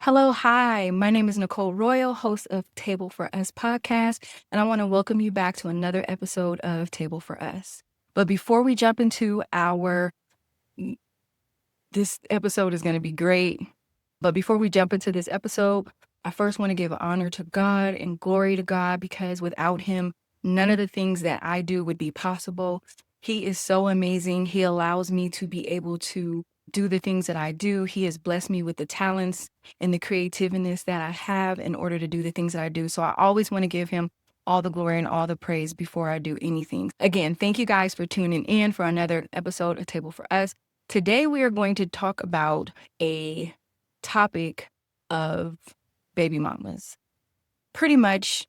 Hello, hi. My name is Nicole Royal, host of Table for Us podcast, and I want to welcome you back to another episode of Table for Us. But before we jump into this episode is going to be great. But before we jump into this episode, I first want to give honor to God and glory to God because without Him, none of the things that I do would be possible. He is so amazing. He allows me to be able to do the things that I do. He has blessed me with the talents and the creativeness that I have in order to do the things that I do. So I always want to give Him all the glory and all the praise before I do anything. Again, thank you guys for tuning in for another episode of Table for Us. Today, we are going to talk about a topic of baby mamas. Pretty much,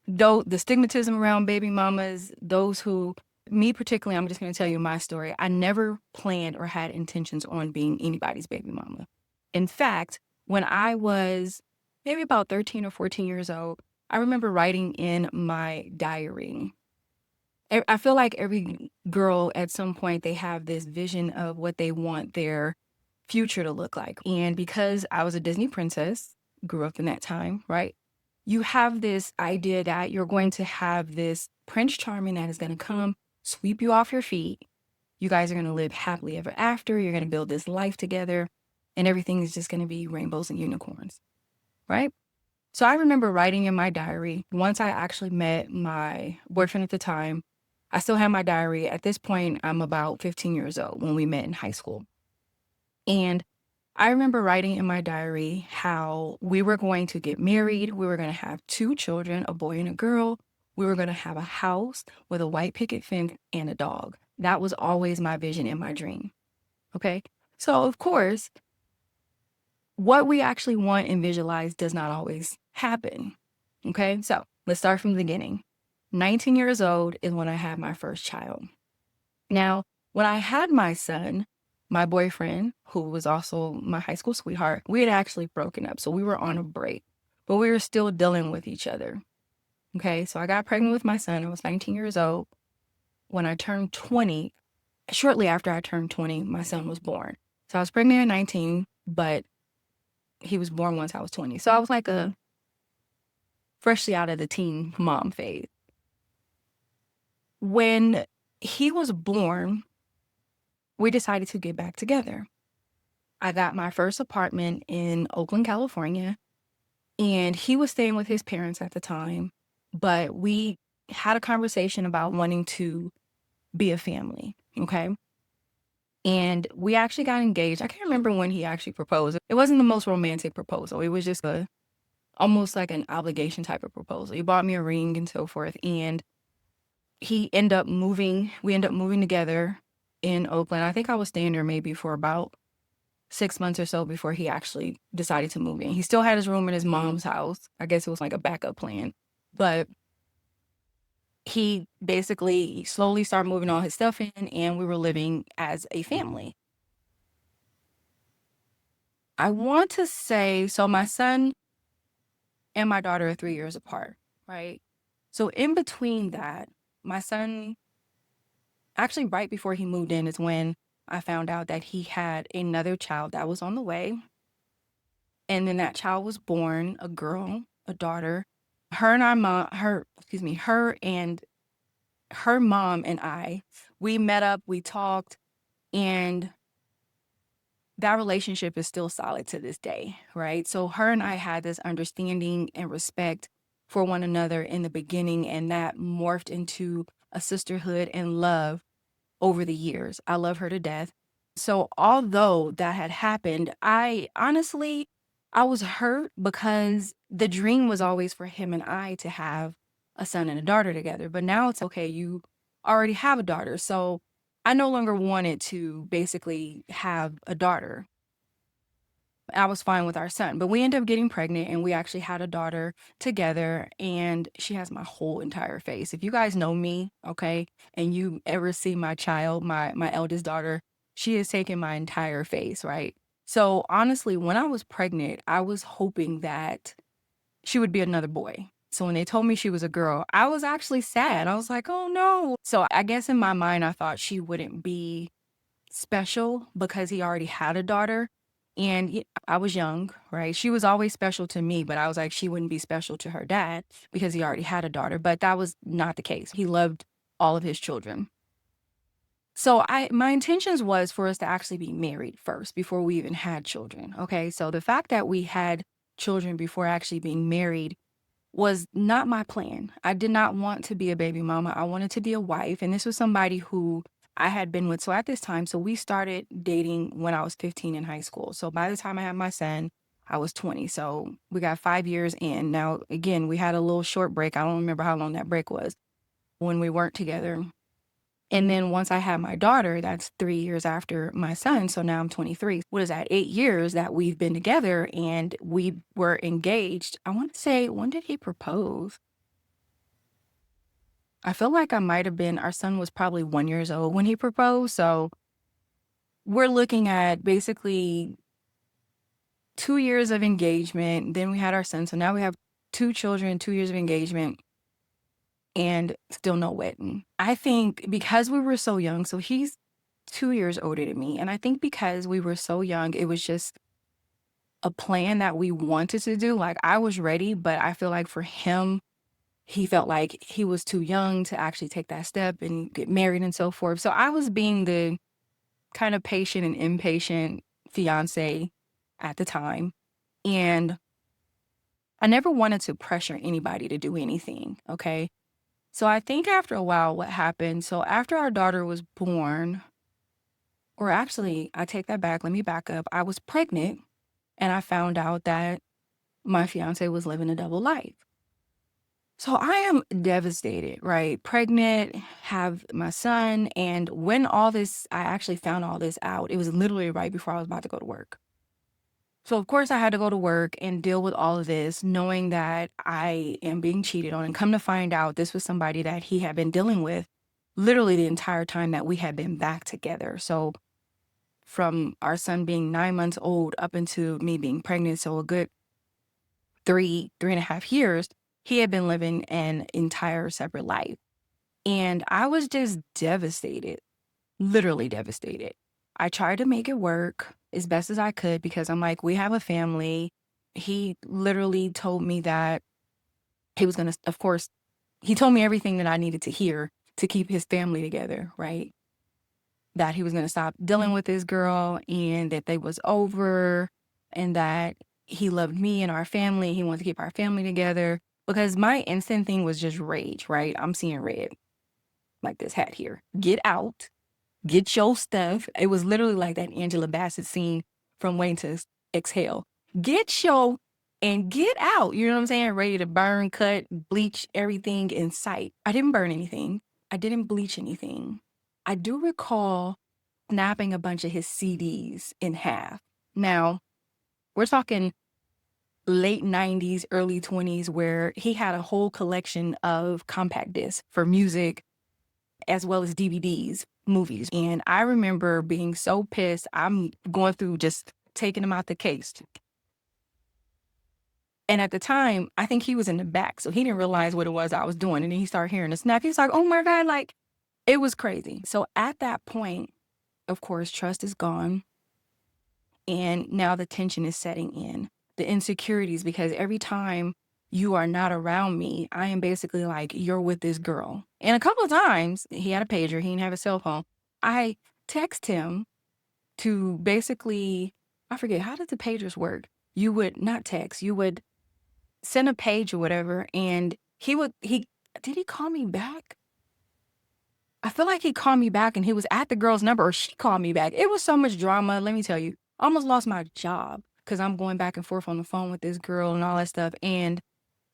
though the stigmatism around baby mamas, those who, me particularly, I'm just going to tell you my story. I never planned or had intentions on being anybody's baby mama. In fact, when I was maybe about 13 or 14 years old, I remember writing in my diary. I feel like every girl at some point they have this vision of what they want their future to look like. And because I was a Disney princess, grew up in that time, right? You have this idea that you're going to have this Prince Charming that is going to come, sweep you off your feet. You guys are going to live happily ever after. You're going to build this life together, and everything is just going to be rainbows and unicorns, right? So I remember writing in my diary once I actually met my boyfriend at the time. I still have my diary. At this point, I'm about 15 years old when we met in high school. And I remember writing in my diary how we were going to get married. We were going to have 2 children, a boy and a girl. We were going to have a house with a white picket fence and a dog. That was always my vision and my dream. Okay. So, of course, what we actually want and visualize does not always happen. Okay. So let's start from the beginning. 19 years old is when I had my first child. Now, when I had my son, my boyfriend, who was also my high school sweetheart, we had actually broken up. So we were on a break, but we were still dealing with each other. Okay. So I got pregnant with my son. I was 19 years old. When I turned 20, shortly after I turned 20, my son was born. So I was pregnant at 19, but he was born once I was 20. So I was like a freshly out of the teen mom phase. When he was born, we decided to get back together. I got my first apartment in Oakland, California, and he was staying with his parents at the time, but we had a conversation about wanting to be a family, okay? And we actually got engaged. I can't remember when he actually proposed. It wasn't the most romantic proposal. It was just almost like an obligation type of proposal. He bought me a ring and so forth, and we ended up moving together in Oakland. I think I was staying there maybe for about 6 months or so before he actually decided to move in. He still had his room in his mom's house. I guess it was like a backup plan. But he basically slowly started moving all his stuff in, and we were living as a family. I want to say, so my son and my daughter are 3 years apart, right? So in between that, my son, actually right before he moved in is when I found out that he had another child that was on the way. And then that child was born, a girl, a daughter. Her and her mom and I, we met up, we talked, and that relationship is still solid to this day, right? So her and I had this understanding and respect for one another in the beginning, and that morphed into a sisterhood and love over the years. I love her to death. So although that had happened, I was hurt because the dream was always for him and I to have a son and a daughter together. But now it's okay, you already have a daughter. So I no longer wanted to basically have a daughter. I was fine with our son, but we ended up getting pregnant and we actually had a daughter together, and she has my whole entire face. If you guys know me, okay, and you ever see my child, my eldest daughter, she has taken my entire face, right? So honestly, when I was pregnant, I was hoping that she would be another boy. So when they told me she was a girl, I was actually sad. I was like, oh no. So I guess in my mind, I thought she wouldn't be special because he already had a daughter. And I was young, right? She was always special to me, but I was like, she wouldn't be special to her dad because he already had a daughter. But that was not the case. He loved all of his children. So my intentions was for us to actually be married first before we even had children. Okay. So the fact that we had children before actually being married was not my plan. I did not want to be a baby mama. I wanted to be a wife. And this was somebody who I had been with. So at this time, so we started dating when I was 15 in high school. So by the time I had my son, I was 20. So we got 5 years in. Now, again, we had a little short break. I don't remember how long that break was when we weren't together. And then once I had my daughter, that's 3 years after my son. So now I'm 23. What is that? 8 years that we've been together and we were engaged. I want to say, when did he propose? I feel like I might have been, our son was probably 1 year old when he proposed. So we're looking at basically 2 years of engagement. Then we had our son. So now we have 2 children, 2 years of engagement, and still no wedding. I think because we were so young, so he's 2 years older than me. And I think because we were so young, it was just a plan that we wanted to do. Like I was ready, but I feel like for him, he felt like he was too young to actually take that step and get married and so forth. So I was being the kind of patient and impatient fiance at the time. And I never wanted to pressure anybody to do anything. Okay. So I think after a while, what happened? So after our daughter was born, or actually, I take that back. Let me back up. I was pregnant and I found out that my fiance was living a double life. So I am devastated, right? Pregnant, have my son. And when all this, I actually found all this out, it was literally right before I was about to go to work. So, of course, I had to go to work and deal with all of this, knowing that I am being cheated on. And come to find out, this was somebody that he had been dealing with literally the entire time that we had been back together. So, from our son being 9 months old up into me being pregnant, so a good 3.5 years, he had been living an entire separate life. And I was just devastated, literally devastated. I tried to make it work as best as I could because I'm like, we have a family. He literally told me that he was going to, of course, he told me everything that I needed to hear to keep his family together, right? That he was going to stop dealing with this girl and that they was over and that he loved me and our family. He wanted to keep our family together because my instant thing was just rage, right? I'm seeing red like this hat here. Get out. Get your stuff. It was literally like that Angela Bassett scene from Waiting to Exhale. Get your and get out. You know what I'm saying? Ready to burn, cut, bleach everything in sight. I didn't burn anything. I didn't bleach anything. I do recall snapping a bunch of his CDs in half. Now, we're talking late 90s, early 20s, where he had a whole collection of compact discs for music as well as DVDs, movies. And I remember being so pissed. I'm going through just taking them out the case. And at the time, I think he was in the back, so he didn't realize what it was I was doing. And then he started hearing the snap. He's like, oh my God, like, it was crazy. So at that point, of course, trust is gone. And now the tension is setting in. The insecurities, because every time you are not around me, I am basically like, you're with this girl. And a couple of times, he had a pager, he didn't have a cell phone. I text him to basically, I forget, how did the pagers work? You would not text, you would send a page or whatever, and did he call me back? I feel like he called me back and he was at the girl's number, or she called me back. It was so much drama, let me tell you. I almost lost my job because I'm going back and forth on the phone with this girl and all that stuff. And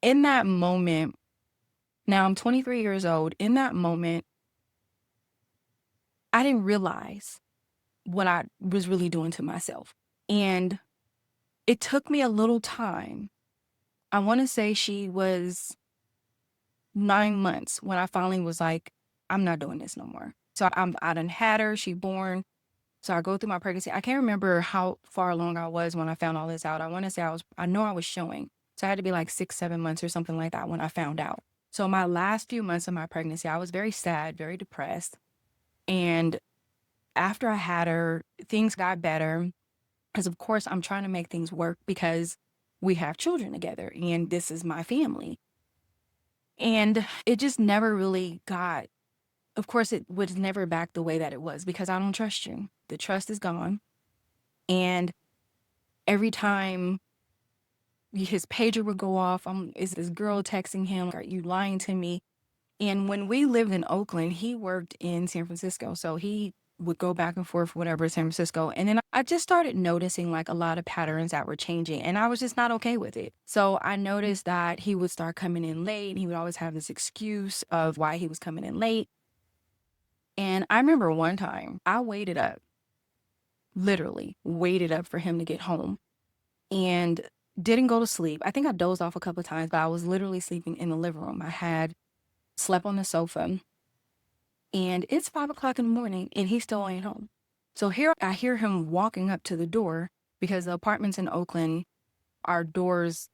in that moment, now I'm 23 years old. In that moment, I didn't realize what I was really doing to myself. And it took me a little time. I want to say she was 9 months when I finally was like, I'm not doing this no more. So I done had her, she born. So I go through my pregnancy. I can't remember how far along I was when I found all this out. I want to say I know I was showing. So I had to be like 6, 7 months or something like that when I found out. So my last few months of my pregnancy, I was very sad, very depressed. And after I had her, things got better. Because, of course, I'm trying to make things work because we have children together and this is my family. And it just never really got, of course, it was never back the way that it was because I don't trust you. The trust is gone. And every time his pager would go off, is this girl texting him, are you lying to me? And when we lived in Oakland, he worked in San Francisco. So he would go back and forth, whatever, San Francisco. And then I just started noticing like a lot of patterns that were changing. And I was just not okay with it. So I noticed that he would start coming in late. And he would always have this excuse of why he was coming in late. And I remember one time I waited up, literally waited up for him to get home and didn't go to sleep. I think I dozed off a couple of times, but I was literally sleeping in the living room. I had slept on the sofa. And it's 5 o'clock in the morning and he still ain't home. So here I hear him walking up to the door because the apartments in Oakland, our doors,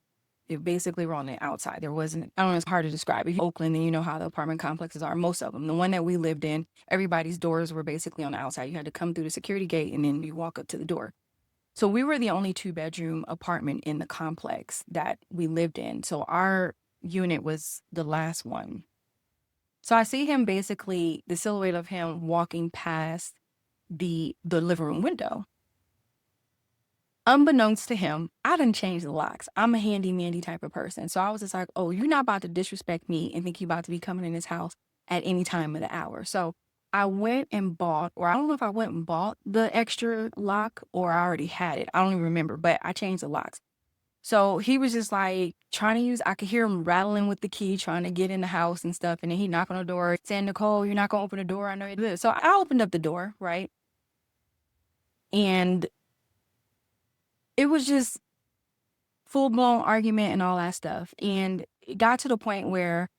it basically were on the outside. There wasn't, I don't know, it's hard to describe. If you're in Oakland, then you know how the apartment complexes are, most of them. The one that we lived in, everybody's doors were basically on the outside. You had to come through the security gate and then you walk up to the door. So we were the only 2-bedroom apartment in the complex that we lived in. So our unit was the last one. So I see him basically, the silhouette of him walking past the living room window. Unbeknownst to him, I didn't change the locks. I'm a handy-mandy type of person. So I was just like, oh, you're not about to disrespect me and think you're about to be coming in this house at any time of the hour. So I went and bought, or I don't know if I went and bought the extra lock or I already had it. I don't even remember, but I changed the locks. So he was just like trying to use, I could hear him rattling with the key, trying to get in the house and stuff. And then he knocked on the door saying, Nicole, you're not going to open the door. I know you live. So I opened up the door, right? And it was just full blown argument and all that stuff. And it got to the point where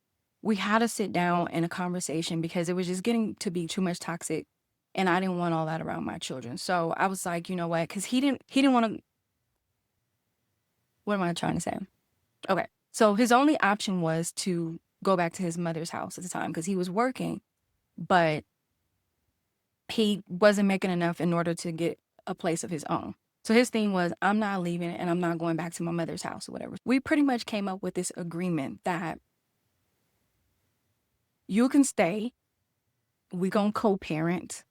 we had to sit down in a conversation because it was just getting to be too much toxic. And I didn't want all that around my children. So I was like, you know what? Because he didn't want to, what am I trying to say? Okay. So his only option was to go back to his mother's house at the time because he was working, but he wasn't making enough in order to get a place of his own. So his thing was, I'm not leaving and I'm not going back to my mother's house or whatever. We pretty much came up with this agreement that you can stay, we gonna co-parent,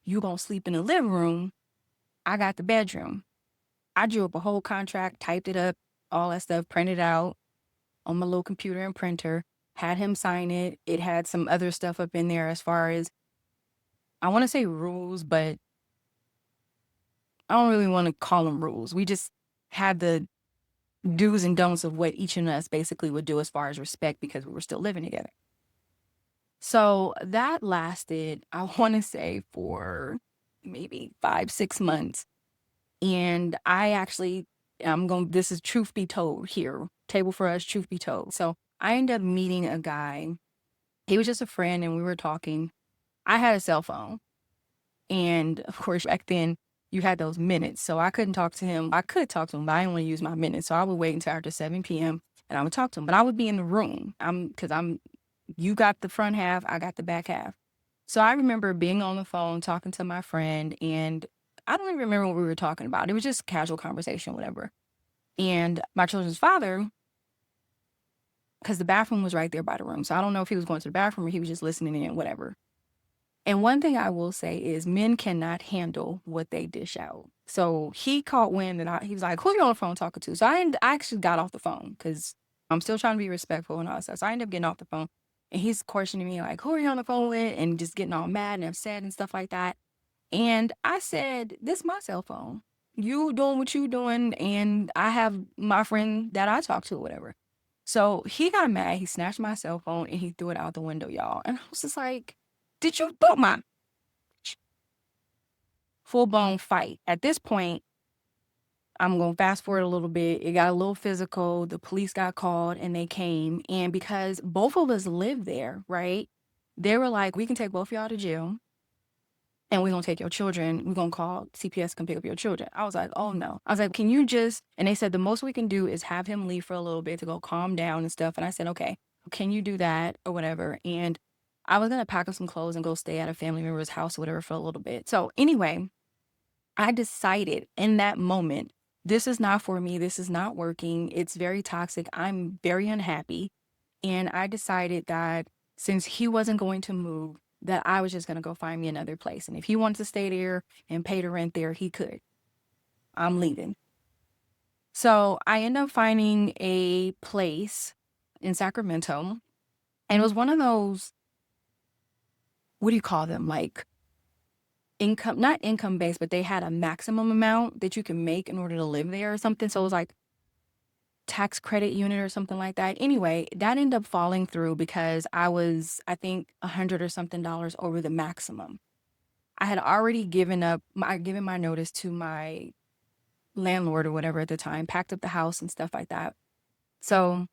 you gonna sleep in the living room, I got the bedroom. I drew up a whole contract, typed it up, all that stuff, printed out on my little computer and printer, had him sign it. It had some other stuff up in there as far as, I want to say rules, but I don't really want to call them rules. We just had the do's and don'ts of what each of us basically would do as far as respect because we were still living together. So that lasted, I want to say, for maybe 5-6 months. And I actually, this is truth be told here, table for us, truth be told. So I ended up meeting a guy. He was just a friend and we were talking. I had a cell phone. And of course, back then you had those minutes. So I couldn't talk to him. I could talk to him, but I didn't want to use my minutes. So I would wait until after 7 p.m. and I would talk to him. But I would be in the room. You got the front half, I got the back half. So I remember being on the phone talking to my friend, and I don't even remember what we were talking about. It was just casual conversation, whatever. And my children's father, because the bathroom was right there by the room. So I don't know if he was going to the bathroom or he was just listening in, whatever. And one thing I will say is men cannot handle what they dish out. So he caught wind and he was like, who are you on the phone talking to? So I actually got off the phone because I'm still trying to be respectful and all that stuff. So I ended up getting off the phone and he's questioning me like, who are you on the phone with? And just getting all mad and upset and stuff like that. And I said, this is my cell phone. You doing what you doing and I have my friend that I talk to or whatever. So he got mad. He snatched my cell phone and he threw it out the window, y'all. And I was just like, did you throw my full-blown fight? At this point, I'm going to fast forward a little bit. It got a little physical. The police got called and they came. And because both of us live there, right? They were like, we can take both of y'all to jail and we're going to take your children. We're going to call CPS to come pick up your children. I was like, oh no. I was like, can you just, and they said the most we can do is have him leave for a little bit to go calm down and stuff. And I said, okay, can you do that or whatever? And I was going to pack up some clothes and go stay at a family member's house or whatever for a little bit. So anyway, I decided in that moment, this is not for me. This is not working. It's very toxic. I'm very unhappy. And I decided that since he wasn't going to move, that I was just going to go find me another place. And if he wanted to stay there and pay the rent there, he could. I'm leaving. So I ended up finding a place in Sacramento. And it was one of those, what do you call them? Like income, not income based, but they had a maximum amount that you can make in order to live there or something. So it was like tax credit unit or something like that. Anyway, that ended up falling through because I was, I think, 100 or something dollars over the maximum. I had already given my notice to my landlord or whatever at the time, packed up the house and stuff like that. So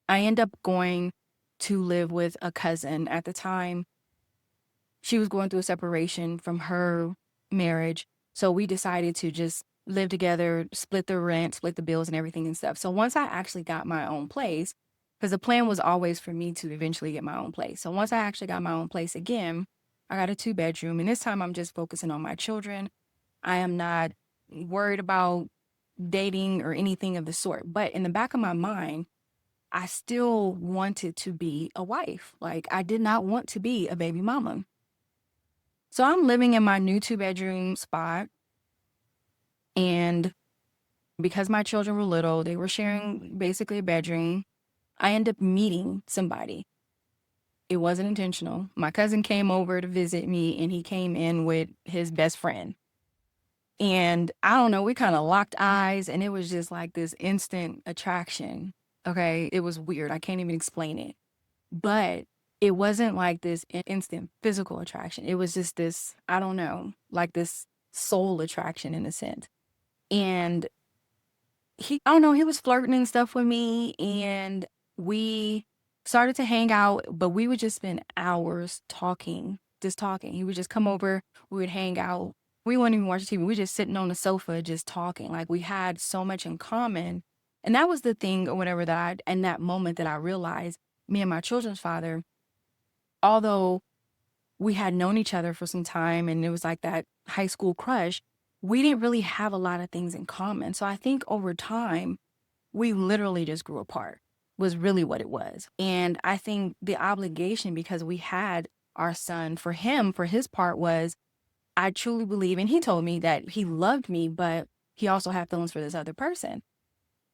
I end up going to live with a cousin at the time. She was going through a separation from her marriage. So we decided to just live together, split the rent, split the bills and everything and stuff. So once I actually got my own place, because the plan was always for me to eventually get my own place. So once I actually got my own place again, I got a 2-bedroom. And this time I'm just focusing on my children. I am not worried about dating or anything of the sort. But in the back of my mind, I still wanted to be a wife. Like, I did not want to be a baby mama. So I'm living in my new 2-bedroom spot. And because my children were little, they were sharing basically a bedroom. I ended up meeting somebody. It wasn't intentional. My cousin came over to visit me and he came in with his best friend. And I don't know, we kind of locked eyes and it was just like this instant attraction. Okay. It was weird. I can't even explain it. But it wasn't like this instant physical attraction. It was just this, I don't know, like this soul attraction in a sense. And I don't know, he was flirting and stuff with me. And we started to hang out, but we would just spend hours talking, just talking. He would just come over, we would hang out. We wouldn't even watch TV. We were just sitting on the sofa, just talking. Like we had so much in common. And that was the thing or whatever that in that moment that I realized me and my children's father, although we had known each other for some time and it was like that high school crush, we didn't really have a lot of things in common. So I think over time, we literally just grew apart, was really what it was. And I think the obligation, because we had our son, for him, for his part, was I truly believe, and he told me that he loved me, but he also had feelings for this other person.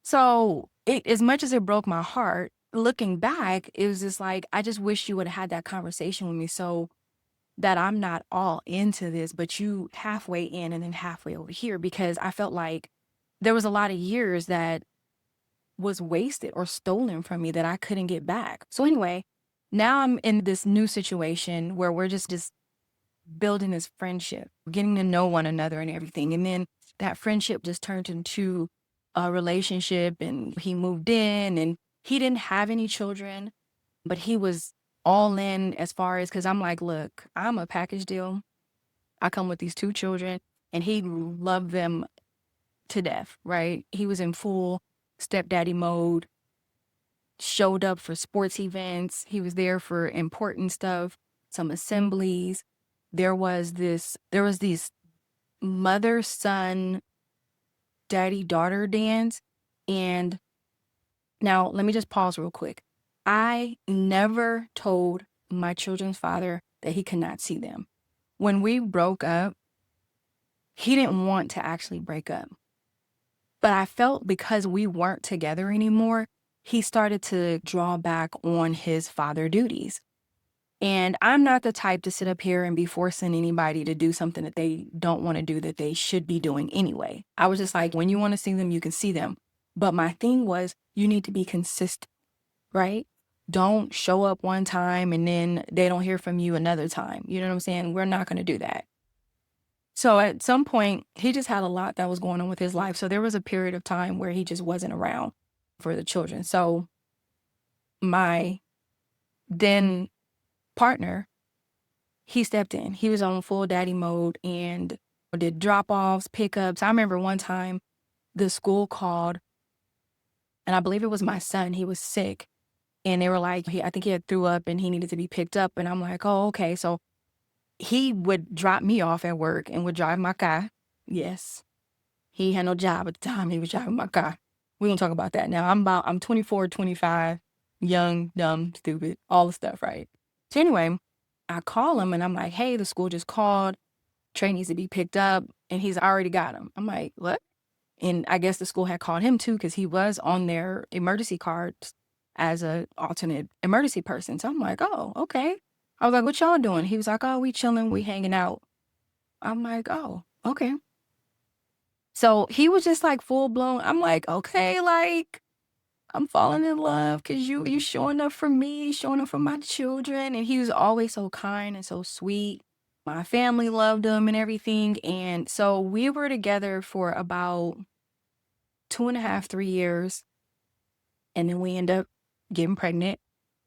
So as much as it broke my heart, looking back, it was just like, I just wish you would have had that conversation with me so that I'm not all into this, but you halfway in and then halfway over here, because I felt like there was a lot of years that was wasted or stolen from me that I couldn't get back. So anyway, now I'm in this new situation where we're just building this friendship, getting to know one another and everything. And then that friendship just turned into a relationship and he moved in and he didn't have any children, but he was all in as far as, because I'm like, look, I'm a package deal. I come with these 2 children and he loved them to death, right? He was in full stepdaddy mode, showed up for sports events. He was there for important stuff, some assemblies. There was these mother, son, daddy, daughter dance. And now let me just pause real quick. I never told my children's father that he could not see them. When we broke up, he didn't want to actually break up. But I felt because we weren't together anymore, he started to draw back on his father duties. And I'm not the type to sit up here and be forcing anybody to do something that they don't want to do that they should be doing anyway. I was just like, when you want to see them, you can see them. But my thing was, you need to be consistent, right? Don't show up one time and then they don't hear from you another time. You know what I'm saying? We're not going to do that. So at some point, he just had a lot that was going on with his life. So there was a period of time where he just wasn't around for the children. So my then partner, he stepped in. He was on full daddy mode and did drop-offs, pickups. I remember one time the school called, and I believe it was my son. He was sick. And they were like, I think he had threw up and he needed to be picked up. And I'm like, oh, okay. So he would drop me off at work and would drive my car, Yes. He had no job at the time he was driving my car. We don't talk about that now. I'm 24, 25, young, dumb, stupid, all the stuff, right? So anyway, I call him and I'm like, hey, the school just called. Trey needs to be picked up. And he's already got him. I'm like, what? And I guess the school had called him too because he was on their emergency cards as a alternate emergency person. So I'm like, oh, okay. I was like, what y'all doing? He was like, oh, we chilling, we hanging out. I'm like, oh, okay. So he was just like full blown. I'm like, okay, like I'm falling in love because you showing up for me, showing up for my children. And he was always so kind and so sweet. My family loved him and everything. And so we were together for about 2.5, 3 years. And then we end up getting pregnant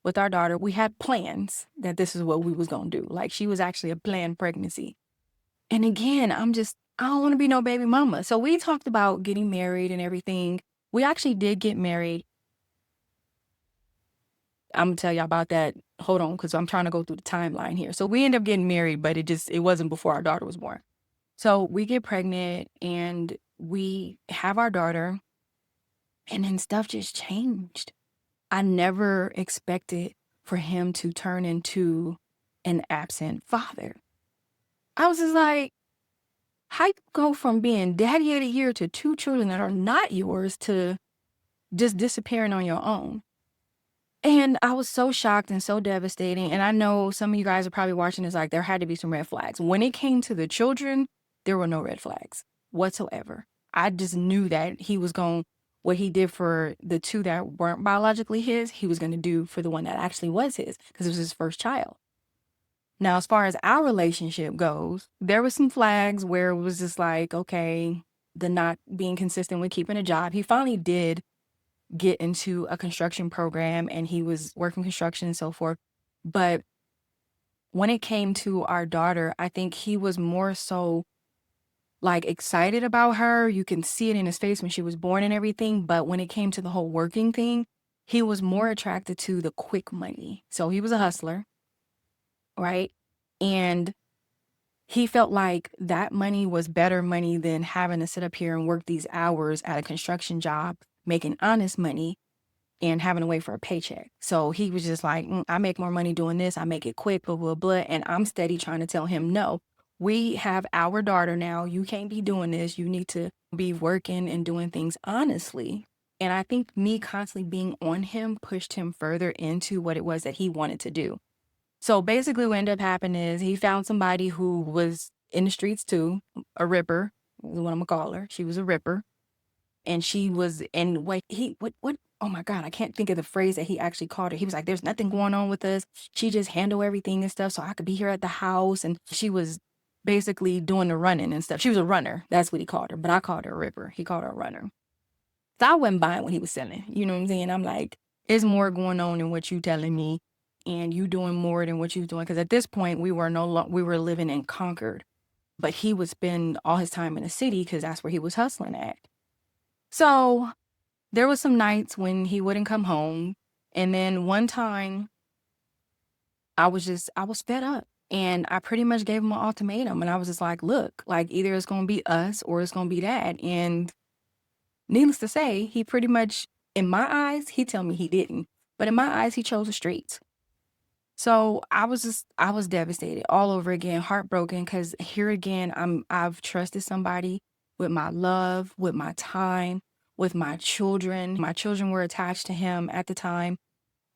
with our daughter. We had plans that this is what we was gonna do. Like she was actually a planned pregnancy. And again, I don't want to be no baby mama. So we talked about getting married and everything. We actually did get married. I'm gonna tell y'all about that. Hold on, because I'm trying to go through the timeline here. So we ended up getting married, but it wasn't before our daughter was born. So we get pregnant and we have our daughter, and then stuff just changed. I never expected for him to turn into an absent father. I was just like, how you go from being daddy of the year to 2 children that are not yours to just disappearing on your own? And I was so shocked and so devastating. And I know some of you guys are probably watching this like there had to be some red flags. When it came to the children, there were no red flags whatsoever. I just knew that what he did for the 2 that weren't biologically his, he was going to do for the one that actually was his because it was his first child. Now, as far as our relationship goes, there were some flags where it was just like, okay, the not being consistent with keeping a job. He finally did get into a construction program and he was working construction and so forth. But when it came to our daughter, I think he was more so like excited about her. You can see it in his face when she was born and everything. But when it came to the whole working thing, he was more attracted to the quick money. So he was a hustler, right? And he felt like that money was better money than having to sit up here and work these hours at a construction job, making honest money and having to wait for a paycheck. So he was just like, I make more money doing this. I make it quick, blah, blah, blah. And I'm steady trying to tell him, no, we have our daughter now. You can't be doing this. You need to be working and doing things honestly. And I think me constantly being on him pushed him further into what it was that he wanted to do. So basically what ended up happening is he found somebody who was in the streets too, a ripper, is what I'm gonna call her. She was a ripper. And she was, and oh my God, I can't think of the phrase that he actually called her. He was like, there's nothing going on with us. She just handled everything and stuff so I could be here at the house. And she was basically doing the running and stuff. She was a runner. That's what he called her. But I called her a ripper. He called her a runner. So I wasn't buying what he was selling. You know what I'm saying? I'm like, there's more going on than what you telling me. And you doing more than what you was doing. Because at this point, we were living in Concord. But he would spend all his time in the city because that's where he was hustling at. So there was some nights when he wouldn't come home. And then one time I was fed up and I pretty much gave him an ultimatum. And I was just like, look, like either it's going to be us or it's going to be that. And needless to say, he pretty much, in my eyes, he tell me he didn't. But in my eyes, he chose the streets. So I was devastated all over again, heartbroken, because here again, I've trusted somebody with my love, with my time, with my children. My children were attached to him at the time.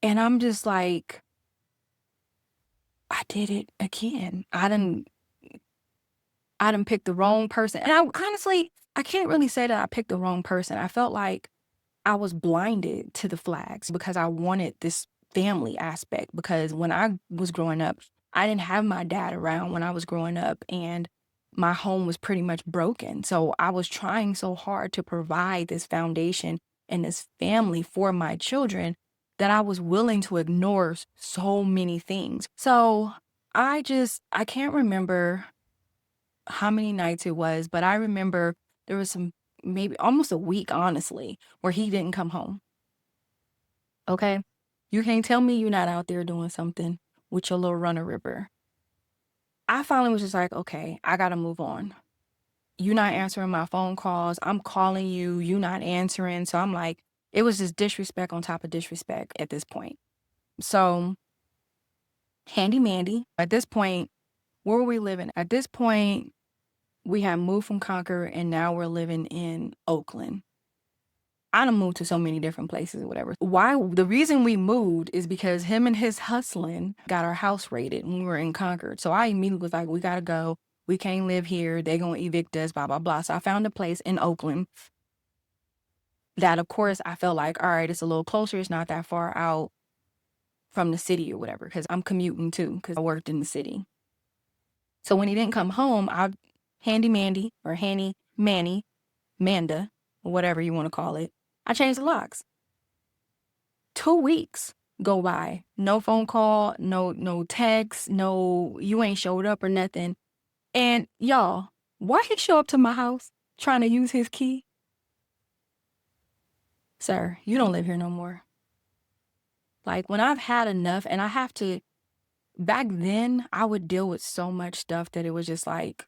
And I'm just like, I did it again. I done picked the wrong person. And I can't really say that I picked the wrong person. I felt like I was blinded to the flags because I wanted this family aspect. Because when I was growing up, I didn't have my dad around when I was growing up and my home was pretty much broken. So I was trying so hard to provide this foundation and this family for my children that I was willing to ignore so many things. So I can't remember how many nights it was, but I remember there was maybe almost a week, honestly, where he didn't come home. Okay? You can't tell me you're not out there doing something with your little runner ripper. I finally was just like, okay, I gotta move on. you not answering my phone calls. I'm calling you, you not answering. So I'm like, it was just disrespect on top of disrespect at this point. So handy mandy. At this point, where were we living? At this point, we had moved from Concord and now we're living in Oakland. I done moved to so many different places or whatever. The reason we moved is because him and his hustling got our house raided when we were in Concord. So I immediately was like, we gotta go. We can't live here. They're gonna evict us, blah, blah, blah. So I found a place in Oakland that, of course, I felt like, all right, it's a little closer. It's not that far out from the city or whatever, because I'm commuting too, because I worked in the city. So when he didn't come home, I handy Mandy or Handy Manny, Manda, or whatever you want to call it, I changed the locks. 2 weeks go by. No phone call, no text, no, you ain't showed up or nothing. And y'all, why he show up to my house trying to use his key? Sir, you don't live here no more. Like, when I've had enough and I have to, back then, I would deal with so much stuff that it was just like,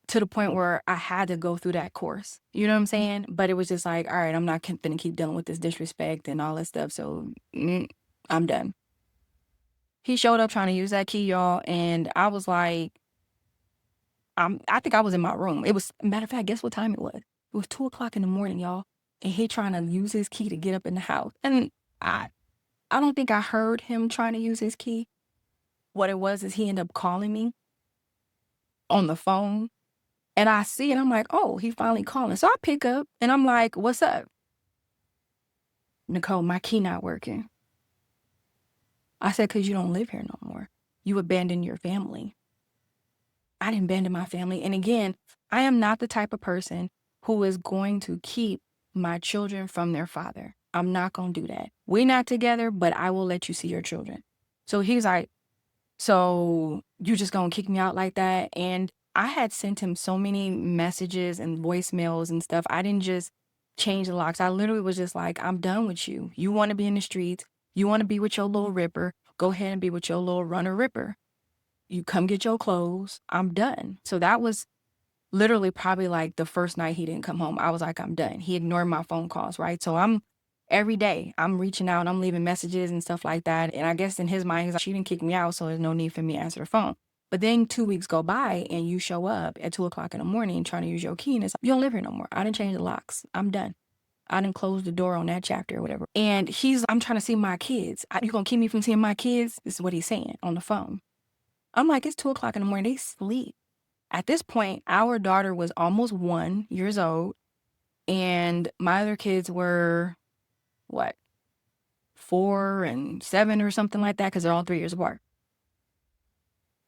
to the point where I had to go through that course. You know what I'm saying? But it was just like, all right, I'm not going to keep dealing with this disrespect and all that stuff. So I'm done. He showed up trying to use that key, y'all. And I was like, I think I was in my room. It was, matter of fact, guess what time it was? It was 2:00 in the morning, y'all. And he trying to use his key to get up in the house. And I don't think I heard him trying to use his key. What it was is he ended up calling me on the phone. And I see it. I'm like, oh, he finally calling. So I pick up and I'm like, what's up? Nicole, my key not working. I said, because you don't live here no more. You abandoned your family. I didn't abandon my family. And again, I am not the type of person who is going to keep my children from their father. I'm not going to do that. We're not together, but I will let you see your children. So he's like, so you just going to kick me out like that? And I had sent him so many messages and voicemails and stuff. I didn't just change the locks. I literally was just like, I'm done with you. You want to be in the streets. You want to be with your little ripper. Go ahead and be with your little runner ripper. You come get your clothes. I'm done. So that was literally probably like the first night he didn't come home. I was like, I'm done. He ignored my phone calls, right? So every day I'm reaching out, I'm leaving messages and stuff like that. And I guess in his mind, he's like, she didn't kick me out, so there's no need for me to answer the phone. But then 2 weeks go by and you show up at 2:00 in the morning trying to use your key and it's like, you don't live here no more. I didn't change the locks. I'm done. I didn't close the door on that chapter or whatever. And I'm trying to see my kids. You gonna keep me from seeing my kids? This is what he's saying on the phone. I'm like, it's 2:00 in the morning. They sleep. At this point, our daughter was almost 1 years old. And my other kids were, what, 4 and 7 or something like that, because they're all 3 years apart.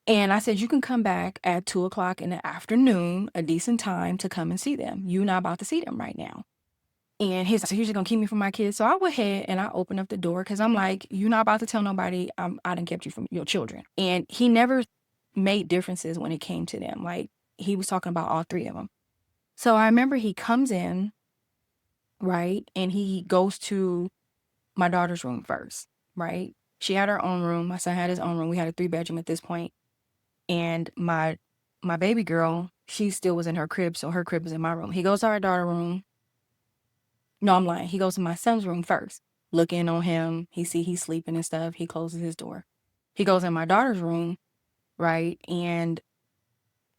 And I said, you can come back at 2:00 in the afternoon, a decent time to come and see them. You're not about to see them right now. And he's like, so you're just going to keep me from my kids? So I went ahead and I opened up the door because I'm like, you're not about to tell nobody I done kept you from your children. And he never made differences when it came to them. Like, he was talking about all 3 of them. So I remember he comes in, right? And he goes to my daughter's room first, right? She had her own room. My son had his own room. We had a 3-bedroom at this point. And my baby girl, she still was in her crib. So her crib was in my room. He goes to our daughter's room. No, I'm lying. He goes to my son's room first. Look in on him. He see he's sleeping and stuff. He closes his door. He goes in my daughter's room, right? And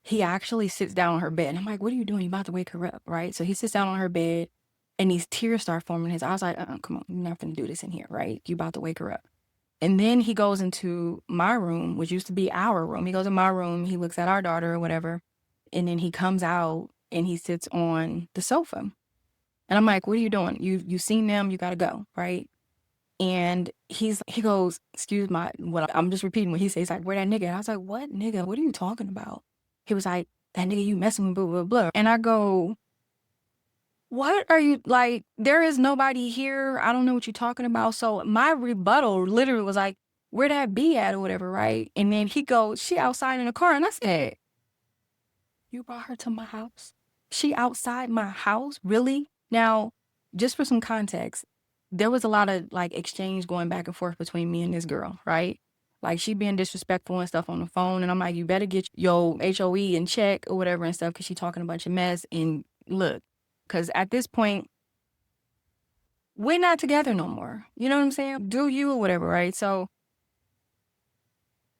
he actually sits down on her bed. And I'm like, what are you doing? You about to wake her up, right? So he sits down on her bed and these tears start forming in his eyes. I was like, come on, you're not going to do this in here, right? You about to wake her up. And then he goes into my room, which used to be our room. He goes in my room. He looks at our daughter or whatever. And then he comes out and he sits on the sofa. And I'm like, what are you doing? You seen them, you gotta go, right? And he goes, I'm just repeating what he says. He's like, where that nigga? And I was like, what nigga? What are you talking about? He was like, that nigga you messing with, blah, blah, blah. And I go, what are you, like, there is nobody here. I don't know what you're talking about. So my rebuttal literally was like, where that be at or whatever, right? And then he goes, she outside in the car. And I said, you brought her to my house? She outside my house? Really? Now, just for some context, there was a lot of like exchange going back and forth between me and this girl, right? Like, she being disrespectful and stuff on the phone, and I'm like, "You better get your HOE in check or whatever and stuff, because she talking a bunch of mess, and look, because at this point, we're not together no more." You know what I'm saying? Do you or whatever, right? So,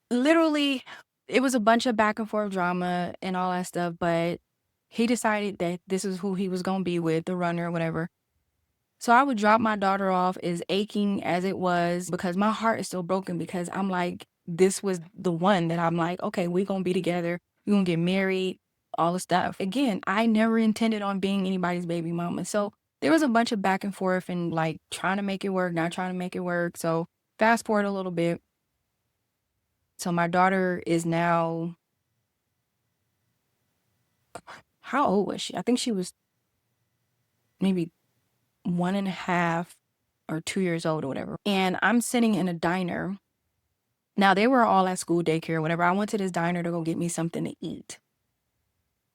literally, it was a bunch of back and forth drama and all that stuff, but he decided that this is who he was gonna be with, the runner or whatever. So I would drop my daughter off, as aching as it was, because my heart is still broken, because I'm like, this was the one that I'm like, okay, we're gonna be together, we're gonna get married, all the stuff. Again, I never intended on being anybody's baby mama. So there was a bunch of back and forth and like trying to make it work, not trying to make it work. So fast forward a little bit. So my daughter is now, how old was she? I think she was maybe 1.5 or 2 years old or whatever. And I'm sitting in a diner. Now, they were all at school, daycare, whatever. I went to this diner to go get me something to eat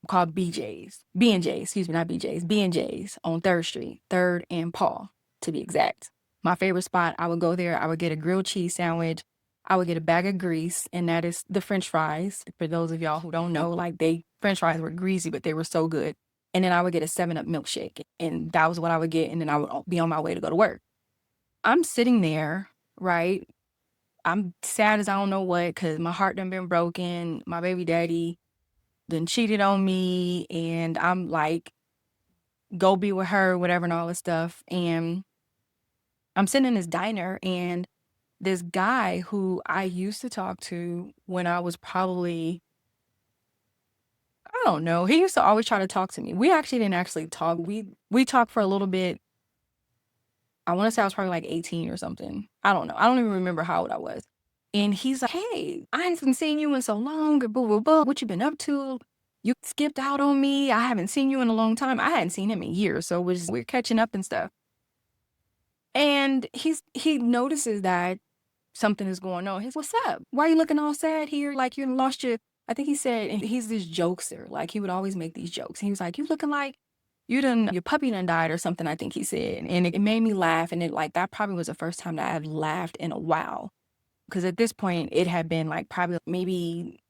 called BJ's. B&J, excuse me, not BJ's. B&J's on 3rd Street, 3rd and Paul, to be exact. My favorite spot, I would go there. I would get a grilled cheese sandwich. I would get a bag of grease, and that is the French fries. For those of y'all who don't know, like, French fries were greasy, but they were so good. And then I would get a 7-Up milkshake, and that was what I would get, and then I would be on my way to go to work. I'm sitting there, right? I'm sad as I don't know what, because my heart done been broken. My baby daddy done cheated on me, and I'm like, go be with her, whatever, and all this stuff. And I'm sitting in this diner, and this guy who I used to talk to when I was probably, I don't know, he used to always try to talk to me. We actually didn't actually talk. We talked for a little bit. I want to say I was probably like 18 or something. I don't know. I don't even remember how old I was. And he's like, "Hey, I haven't seen you in so long, or blah, blah, blah. What you been up to? You skipped out on me. I haven't seen you in a long time." I hadn't seen him in years, so we're catching up and stuff. And he notices that something is going on. He's, "What's up? Why are you looking all sad here? Like you lost your," I think he said, and he's this jokester. Like, he would always make these jokes. And he was like, "You looking like your puppy done died," or something, I think he said. And it made me laugh. And that probably was the first time that I've laughed in a while. Because at this point, it had been like probably maybe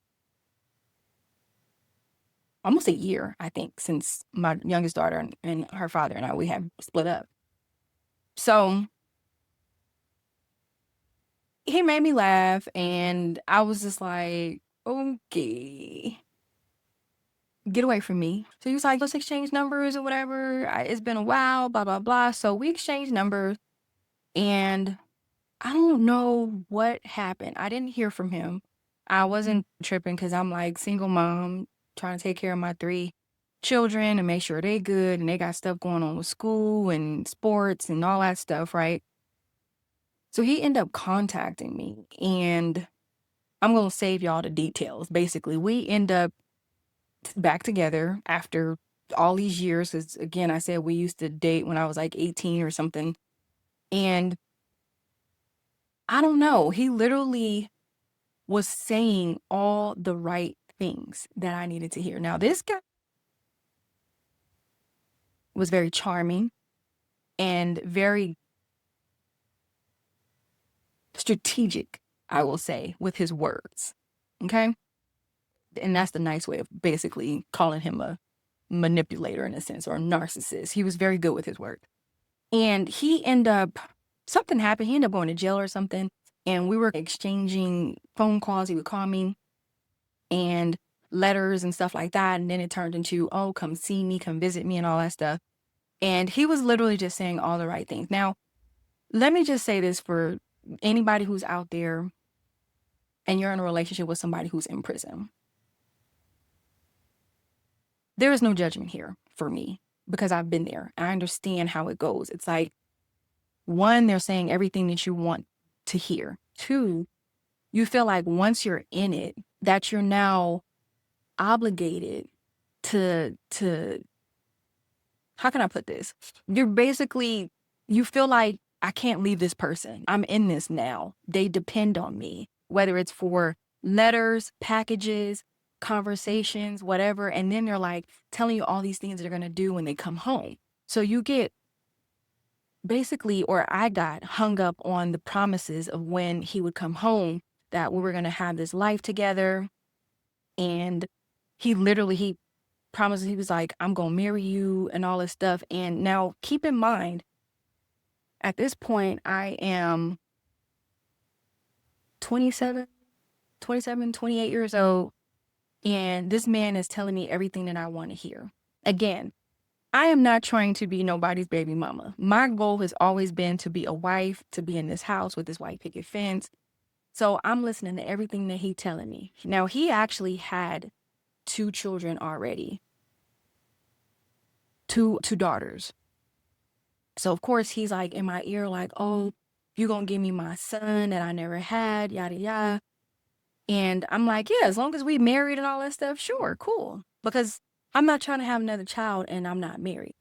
almost a year, I think, since my youngest daughter and her father and I, we had split up. So he made me laugh, and I was just like, okay, get away from me. So he was like, "Let's exchange numbers or whatever. It's been a while, blah, blah, blah." So we exchanged numbers, and I don't know what happened. I didn't hear from him. I wasn't tripping, because I'm like single mom trying to take care of my 3 children and make sure they good, and they got stuff going on with school and sports and all that stuff, right? So he ended up contacting me, and I'm going to save y'all the details. Basically, we end up back together after all these years, because again, I said we used to date when I was like 18 or something. And I don't know, he literally was saying all the right things that I needed to hear. Now, this guy was very charming and very strategic, I will say, with his words. Okay? And that's the nice way of basically calling him a manipulator in a sense, or a narcissist. He was very good with his work. And something happened. He ended up going to jail or something. And we were exchanging phone calls. He would call me, and letters and stuff like that. And then it turned into, "Oh, come see me, come visit me," and all that stuff. And he was literally just saying all the right things. Now, let me just say this for anybody who's out there and you're in a relationship with somebody who's in prison. There is no judgment here for me, because I've been there. I understand how it goes. It's like, one, they're saying everything that you want to hear. Two, you feel like once you're in it, that you're now obligated to how can I put this? You feel like, I can't leave this person. I'm in this now. They depend on me, whether it's for letters, packages, conversations, whatever. And then they're like telling you all these things they're going to do when they come home. So you get basically, or I got hung up on the promises of when he would come home, that we were going to have this life together. And he promised, he was like, I'm going to marry you and all this stuff. And now keep in mind, at this point, I am 27, 28 years old. And this man is telling me everything that I want to hear. Again, I am not trying to be nobody's baby mama. My goal has always been to be a wife, to be in this house with this white picket fence. So I'm listening to everything that he's telling me. Now, he actually had 2 children already, two daughters. So, of course, he's like in my ear, like, oh, you going to give me my son that I never had, yada, yada. And I'm like, yeah, as long as we married and all that stuff, sure, cool. Because I'm not trying to have another child and I'm not married.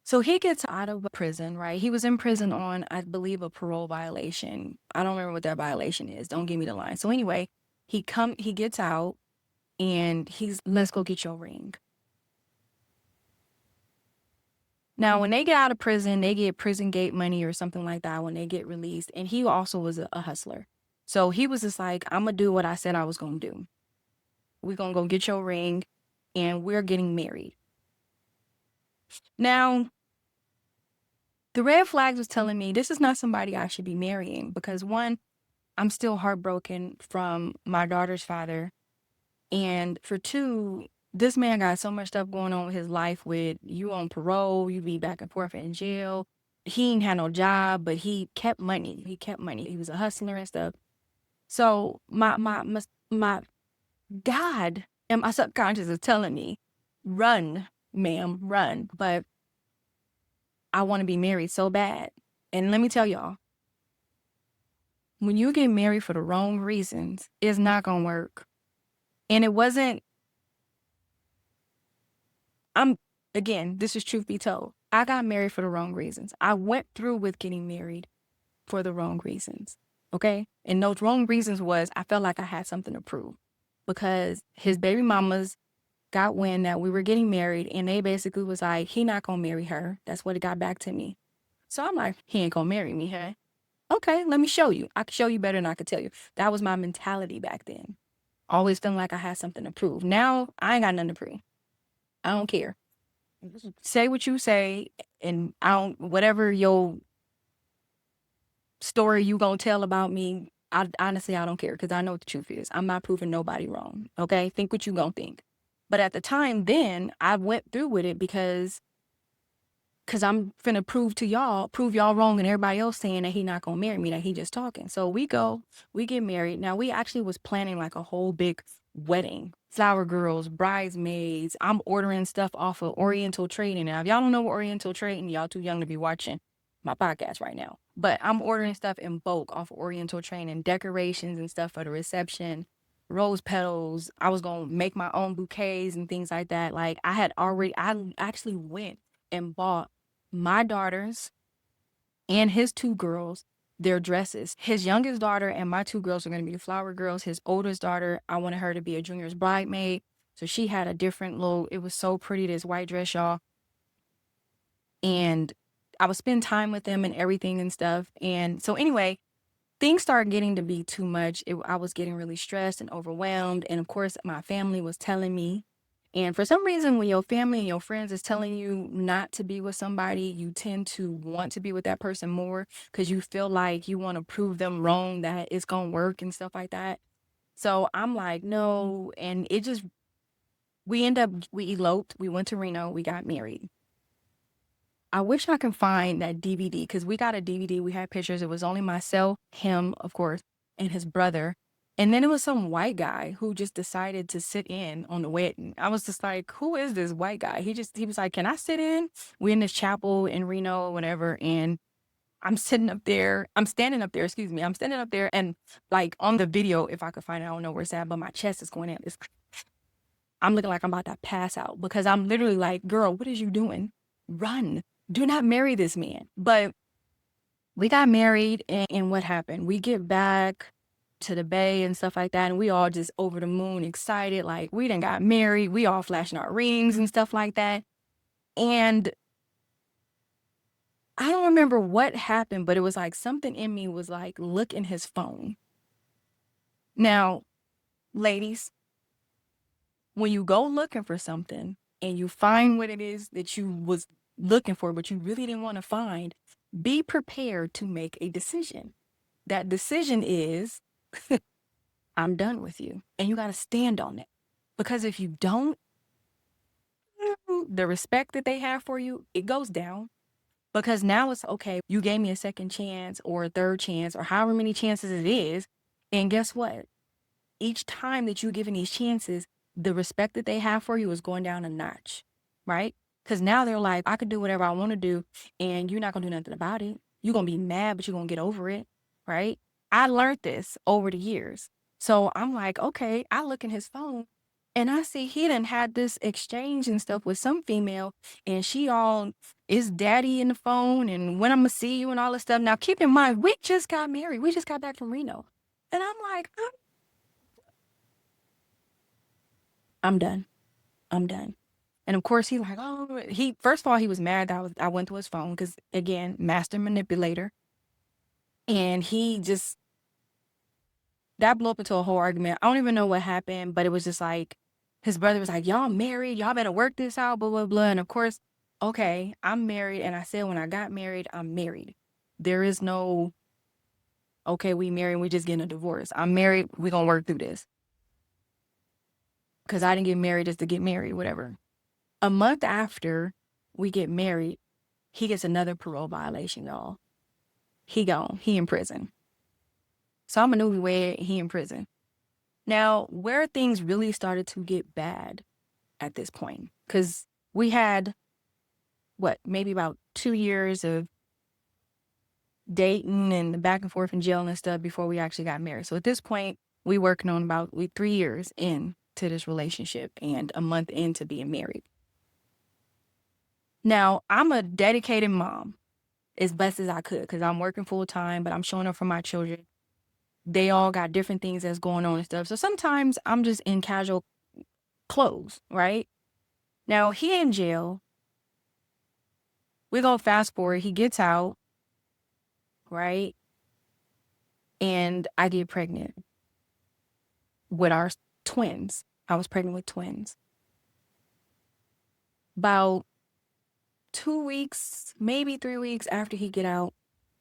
So he gets out of prison, right? He was in prison on, I believe, a parole violation. I don't remember what that violation is. Don't give me the line. So anyway, he gets out and let's go get your ring. Now, when they get out of prison, they get prison gate money or something like that when they get released. And he also was a hustler. So he was just like, I'm going to do what I said I was going to do. We're going to go get your ring and we're getting married. Now, the red flags was telling me this is not somebody I should be marrying because 1, I'm still heartbroken from my daughter's father. And for 2, this man got so much stuff going on with his life with you on parole, you be back and forth in jail. He ain't had no job, but he kept money. He was a hustler and stuff. So my God and my subconscious is telling me, run, ma'am, run. But I want to be married so bad. And let me tell y'all, when you get married for the wrong reasons, it's not going to work. And it wasn't, again, this is truth be told. I got married for the wrong reasons. I went through with getting married for the wrong reasons. Okay. And those wrong reasons was I felt like I had something to prove because his baby mamas got wind that we were getting married and they basically was like, he not going to marry her. That's what it got back to me. So I'm like, he ain't going to marry me, huh? Okay, let me show you. I can show you better than I could tell you. That was my mentality back then. Always feeling like I had something to prove. Now, I ain't got nothing to prove. I don't care. Say what you say, and whatever your story you gonna tell about me, honestly, I don't care because I know what the truth is. I'm not proving nobody wrong, okay? Think what you gonna think. But at the time then, I went through with it because I'm finna prove y'all wrong and everybody else saying that he not gonna marry me, that he just talking. So we get married. Now we actually was planning like a whole big wedding. Flower girls, bridesmaids. I'm ordering stuff off of Oriental Trading. Now, if y'all don't know what Oriental Trading, y'all too young to be watching my podcast right now. But I'm ordering stuff in bulk off of Oriental Trading, decorations and stuff for the reception, rose petals. I was gonna make my own bouquets and things like that. Like I actually went and bought my daughters and his 2 girls their dresses. His youngest daughter and my 2 girls are going to be the flower girls. His oldest daughter, I wanted her to be a junior's bridesmaid. So she had a different little, it was so pretty, this white dress, y'all. And I would spend time with them and everything and stuff. And so anyway, things started getting to be too much. I was getting really stressed and overwhelmed. And of course, my family was telling me. And for some reason, when your family and your friends is telling you not to be with somebody, you tend to want to be with that person more because you feel like you want to prove them wrong, that it's going to work and stuff like that. So I'm like, no. And we eloped. We went to Reno. We got married. I wish I could find that DVD because we got a DVD. We had pictures. It was only myself, him, of course, and his brother. And then it was some white guy who just decided to sit in on the wedding. I was just like, who is this white guy? He was like, can I sit in? We're in this chapel in Reno or whatever. And I'm standing up there, excuse me. I'm standing up there and like on the video, if I could find it, I don't know where it's at, but my chest is going in. I'm looking like I'm about to pass out because I'm literally like, girl, what is you doing? Run. Do not marry this man. But we got married and what happened? We get back to the Bay and stuff like that. And we all just over the moon excited. Like we done got married. We all flashing our rings and stuff like that. And I don't remember what happened, but it was like something in me was like, look in his phone. Now, ladies, when you go looking for something and you find what it is that you was looking for, but you really didn't want to find, be prepared to make a decision. That decision is, I'm done with you. And you got to stand on it. Because if you don't, the respect that they have for you, it goes down. Because now it's okay, you gave me a second chance or a third chance or however many chances it is. And guess what? Each time that you're giving these chances, the respect that they have for you is going down a notch, right? Because now they're like, I could do whatever I want to do, and you're not going to do nothing about it. You're going to be mad, but you're going to get over it, right? I learned this over the years. So I'm like, okay, I look in his phone and I see he done had this exchange and stuff with some female, and she all is daddy in the phone and when I'm going to see you and all this stuff. Now, keep in mind, we just got married. We just got back from Reno. And I'm like, I'm done. I'm done. And of course, he's like, oh, he first of all, he was mad that I went to his phone because again, master manipulator. And he just that blew up into a whole argument. I don't even know what happened, but it was just like his brother was like, y'all married, y'all better work this out, blah, blah, blah. And of course, okay, I'm married. And I said when I got married, I'm married. There is no, okay, we married, we just getting a divorce. I'm married, we're gonna work through this. Because I didn't get married just to get married, whatever. A month after we get married, he gets another parole violation, y'all. He gone. He in prison. So I'm a newlywed. He in prison. Now, where things really started to get bad at this point, because we had, maybe about 2 years of dating and the back and forth in jail and stuff before we actually got married. So at this point, we working on about 3 years into this relationship and a month into being married. Now, I'm a dedicated mom as best as I could because I'm working full time, but I'm showing up for my children. They all got different things that's going on and stuff. So sometimes I'm just in casual clothes, right? Now, he in jail. We're going to fast forward. He gets out, right? And I get pregnant with our twins. I was pregnant with twins. About 2 weeks, maybe 3 weeks after he get out,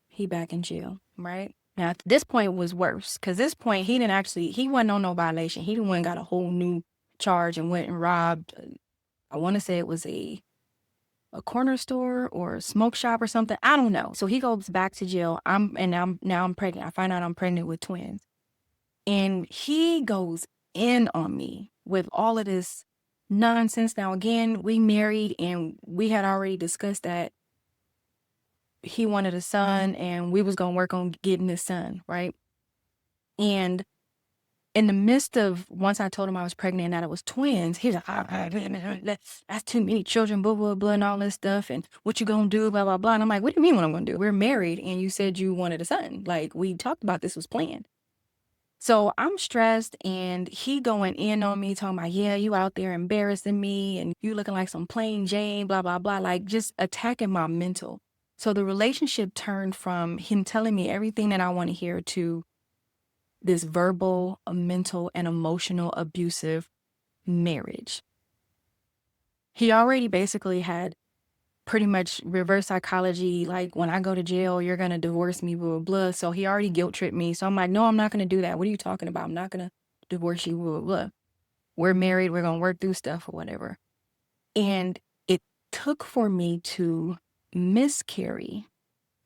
he back in jail, right? Now, at this point it was worse because this point he wasn't on no violation. He went and got a whole new charge and went and robbed, I want to say it was a corner store or a smoke shop or something. I don't know. So he goes back to jail. Now I'm pregnant. I find out I'm pregnant with twins. And he goes in on me with all of this nonsense. Now, again, we married and we had already discussed that he wanted a son and we was going to work on getting this son, right? And in the midst of, once I told him I was pregnant and that it was twins, he was like, that's too many children, blah, blah, blah, and all this stuff. And what you gonna do, blah, blah, blah. And I'm like, what do you mean what I'm gonna do? We're married and you said you wanted a son. Like, we talked about this was planned. So I'm stressed and he going in on me, talking about, yeah, you out there embarrassing me and you looking like some plain Jane, blah, blah, blah, like just attacking my mental. So the relationship turned from him telling me everything that I want to hear to this verbal, mental, and emotional abusive marriage. He already basically had pretty much reverse psychology, like when I go to jail, you're going to divorce me, blah, blah, blah. So he already guilt tripped me. So I'm like, no, I'm not going to do that. What are you talking about? I'm not going to divorce you, blah, blah, blah. We're married. We're going to work through stuff or whatever. And it took for me to miscarry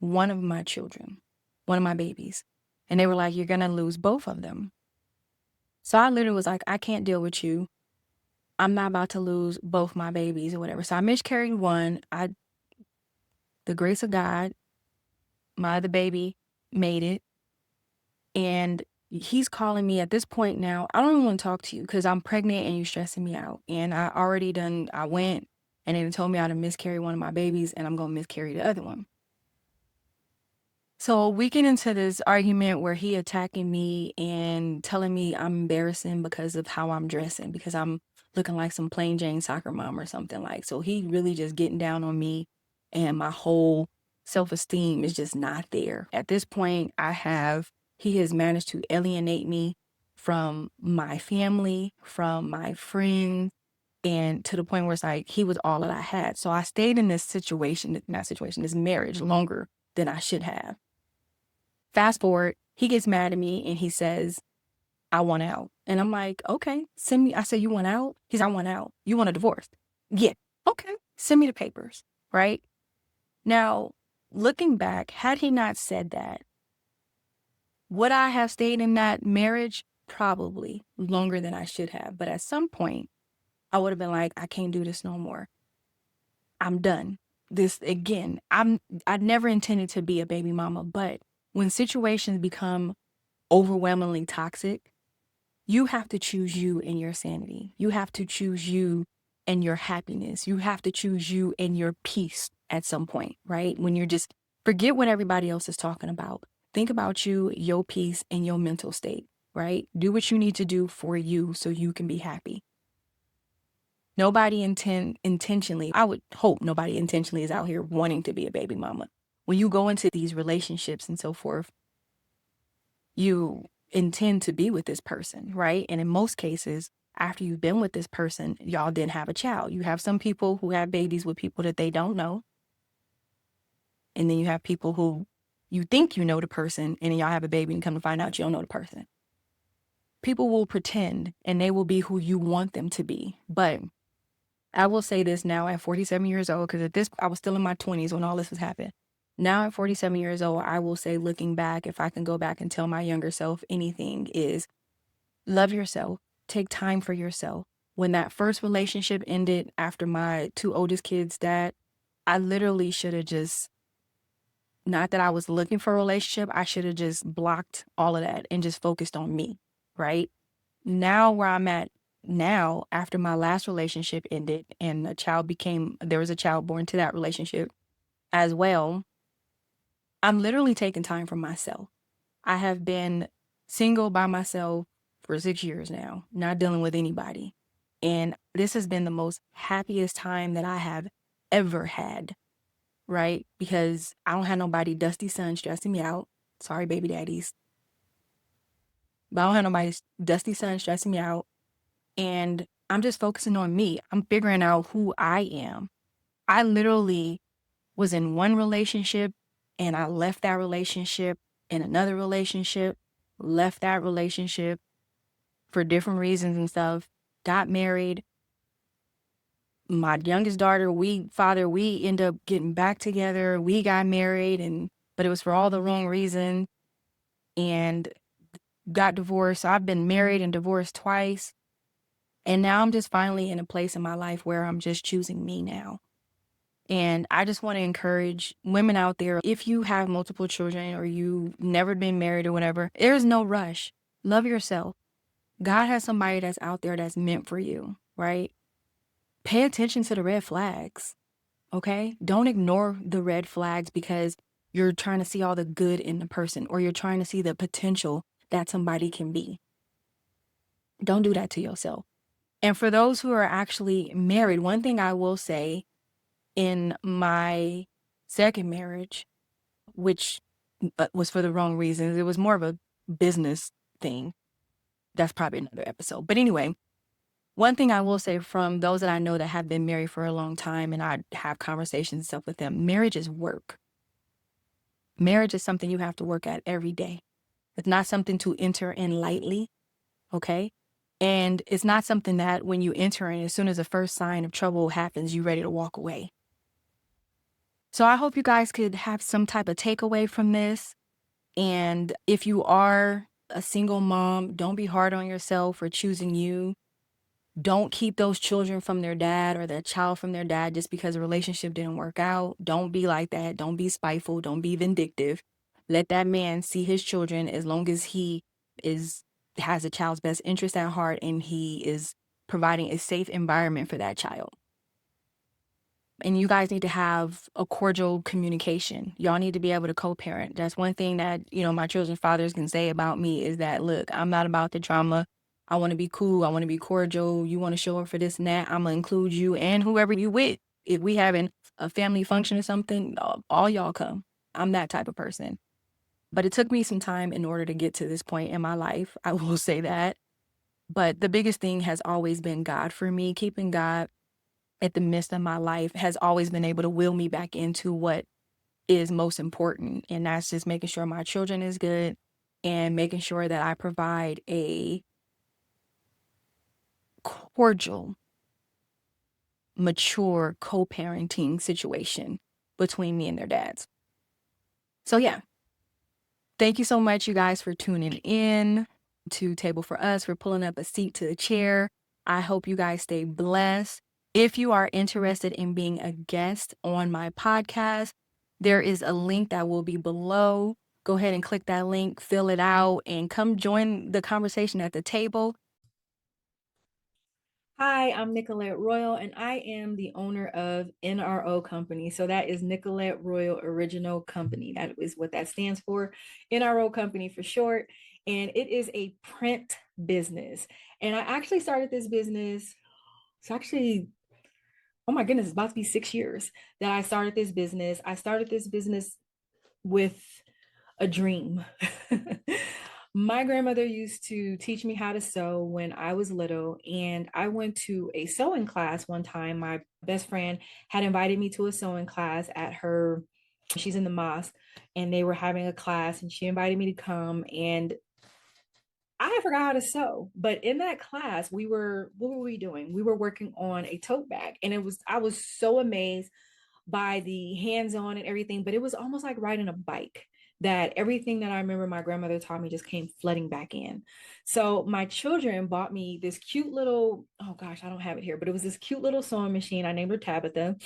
one of my children, one of my babies. And they were like, you're going to lose both of them. So I literally was like, I can't deal with you. I'm not about to lose both my babies or whatever. So I miscarried one. The grace of God, my other baby made it. And he's calling me at this point now. I don't even want to talk to you because I'm pregnant and you're stressing me out. And I went and then told me how to miscarry one of my babies and I'm going to miscarry the other one. So we get into this argument where he attacking me and telling me I'm embarrassing because of how I'm dressing, because I'm looking like some plain Jane soccer mom or something like. So he really just getting down on me and my whole self-esteem is just not there. At this point, he has managed to alienate me from my family, from my friends, and to the point where it's like he was all that I had. So I stayed in this situation, not situation, this marriage longer than I should have. Fast forward, he gets mad at me and he says, I want out. And I'm like, okay, send me. I said, you want out? He's, I want out. You want a divorce? Yeah. Okay. Send me the papers. Right. Now, looking back, had he not said that, would I have stayed in that marriage? Probably longer than I should have. But at some point, I would have been like, I can't do this no more. I'm done. This again, I never intended to be a baby mama, but when situations become overwhelmingly toxic, you have to choose you and your sanity. You have to choose you and your happiness. You have to choose you and your peace at some point, right? When you're just forget what everybody else is talking about. Think about you, your peace, and your mental state, right? Do what you need to do for you so you can be happy. Nobody intentionally, I would hope nobody intentionally is out here wanting to be a baby mama. When you go into these relationships and so forth, you intend to be with this person, right? And in most cases, after you've been with this person, y'all didn't have a child. You have some people who have babies with people that they don't know. And then you have people who you think you know the person and then y'all have a baby and come to find out you don't know the person. People will pretend and they will be who you want them to be. But I will say this now at 47 years old, because at this, I was still in my 20s when all this was happening. Now at 47 years old, I will say, looking back, if I can go back and tell my younger self anything, is love yourself. Take time for yourself. When that first relationship ended after my two oldest kids' dad, I literally should have just, not that I was looking for a relationship, I should have just blocked all of that and just focused on me, right? Now where I'm at now, after my last relationship ended and there was a child born to that relationship as well, I'm literally taking time for myself. I have been single by myself for 6 years now, not dealing with anybody. And this has been the most happiest time that I have ever had, right? Because I don't have nobody dusty son stressing me out. Sorry, baby daddies. But I don't have nobody dusty son stressing me out. And I'm just focusing on me. I'm figuring out who I am. I literally was in one relationship and I left that relationship, in another relationship, left that relationship for different reasons and stuff, got married. My youngest daughter, we end up getting back together. We got married, but it was for all the wrong reasons, and got divorced. So I've been married and divorced twice. And now I'm just finally in a place in my life where I'm just choosing me now. And I just want to encourage women out there, if you have multiple children or you've never been married or whatever, there's no rush. Love yourself. God has somebody that's out there that's meant for you, right? Pay attention to the red flags, okay? Don't ignore the red flags because you're trying to see all the good in the person or you're trying to see the potential that somebody can be. Don't do that to yourself. And for those who are actually married, one thing I will say, in my second marriage, which was for the wrong reasons, it was more of a business thing. That's probably another episode. But anyway, one thing I will say from those that I know that have been married for a long time and I have conversations and stuff with them, marriage is work. Marriage is something you have to work at every day. It's not something to enter in lightly, okay? And it's not something that when you enter in, as soon as the first sign of trouble happens, you're ready to walk away. So I hope you guys could have some type of takeaway from this. And if you are a single mom, don't be hard on yourself for choosing you. Don't keep those children from their dad or that child from their dad just because a relationship didn't work out. Don't be like that. Don't be spiteful. Don't be vindictive. Let that man see his children as long as he has a child's best interest at heart and he is providing a safe environment for that child. And you guys need to have a cordial communication. Y'all need to be able to co-parent. That's one thing that, my children's fathers can say about me is that, look, I'm not about the drama. I want to be cool. I want to be cordial. You want to show up for this and that. I'm going to include you and whoever you with. If we having a family function or something, all y'all come. I'm that type of person. But it took me some time in order to get to this point in my life. I will say that. But the biggest thing has always been God for me. Keeping God at the midst of my life has always been able to will me back into what is most important. And that's just making sure my children is good and making sure that I provide a cordial, mature co-parenting situation between me and their dads. So yeah, thank you so much, you guys, for tuning in to Table for Us, for pulling up a seat to the chair. I hope you guys stay blessed. If you are interested in being a guest on my podcast, there is a link that will be below. Go ahead and click that link, fill it out, and come join the conversation at the table. Hi, I'm Nicolette Royal, and I am the owner of NRO Company. So that is Nicolette Royal Original Company. That is what that stands for, NRO Company for short. And it is a print business. And I actually started this business. It's actually, oh my goodness, it's about to be 6 years that I started this business. I started this business with a dream. My grandmother used to teach me how to sew when I was little, and I went to a sewing class one time. My best friend had invited me to a sewing class at her, she's in the mosque, and they were having a class, and she invited me to come, and I forgot how to sew. But in that class, what were we doing? We were working on a tote bag, and I was so amazed by the hands-on and everything, but it was almost like riding a bike, that everything that I remember my grandmother taught me just came flooding back in. So my children bought me this cute little, oh gosh, I don't have it here, but it was this cute little sewing machine. I named her Tabitha.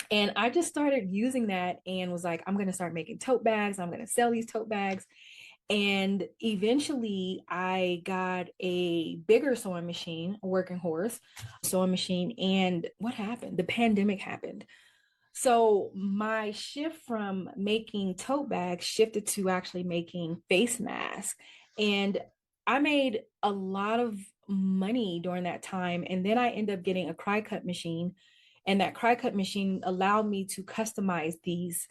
And I just started using that and was like, I'm going to start making tote bags. I'm going to sell these tote bags. And eventually I got a bigger sewing machine, a working horse sewing machine. And what happened? The pandemic happened. So my shift from making tote bags shifted to actually making face masks. And I made a lot of money during that time. And then I ended up getting a cry cut machine. And that cry cut machine allowed me to customize these